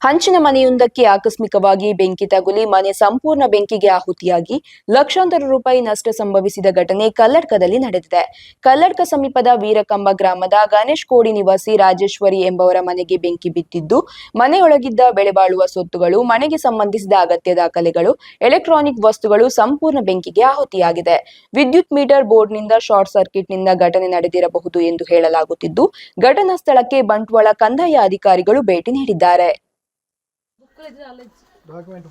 ಹಂಚಿನ ಮನೆಯೊಂದಕ್ಕೆ ಆಕಸ್ಮಿಕವಾಗಿ ಬೆಂಕಿ ತಗುಲಿ ಮನೆ ಸಂಪೂರ್ಣ ಬೆಂಕಿಗೆ ಆಹುತಿಯಾಗಿ ಲಕ್ಷಾಂತರ ರೂಪಾಯಿ ನಷ್ಟ ಸಂಭವಿಸಿದ ಘಟನೆ ಕಲ್ಲಡ್ಕದಲ್ಲಿ ನಡೆದಿದೆ. ಕಲ್ಲಡ್ಕ ಸಮೀಪದ ವೀರಕಂಬ ಗ್ರಾಮದ ಗಣೇಶ್ ಕೋಡಿ ನಿವಾಸಿ ರಾಜೇಶ್ವರಿ ಎಂಬವರ ಮನೆಗೆ ಬೆಂಕಿ ಬಿದ್ದಿದ್ದು, ಮನೆಯೊಳಗಿದ್ದ ಬೆಲೆಬಾಳುವ ಸೊತ್ತುಗಳು, ಮನೆಗೆ ಸಂಬಂಧಿಸಿದ ಅಗತ್ಯ ದಾಖಲೆಗಳು, ಎಲೆಕ್ಟ್ರಾನಿಕ್ ವಸ್ತುಗಳು ಸಂಪೂರ್ಣ ಬೆಂಕಿಗೆ ಆಹುತಿಯಾಗಿದೆ. ವಿದ್ಯುತ್ ಮೀಟರ್ ಬೋರ್ಡ್ನಿಂದ ಶಾರ್ಟ್ ಸರ್ಕ್ಯೂಟ್ನಿಂದ ಘಟನೆ ನಡೆದಿರಬಹುದು ಎಂದು ಹೇಳಲಾಗುತ್ತಿದ್ದು, ಘಟನಾ ಸ್ಥಳಕ್ಕೆ ಬಂಟ್ವಾಳ ಕಂದಾಯ ಅಧಿಕಾರಿಗಳು ಭೇಟಿ ನೀಡಿದ್ದಾರೆ. ಡಾಕ್ಯುಮೆಂಟ್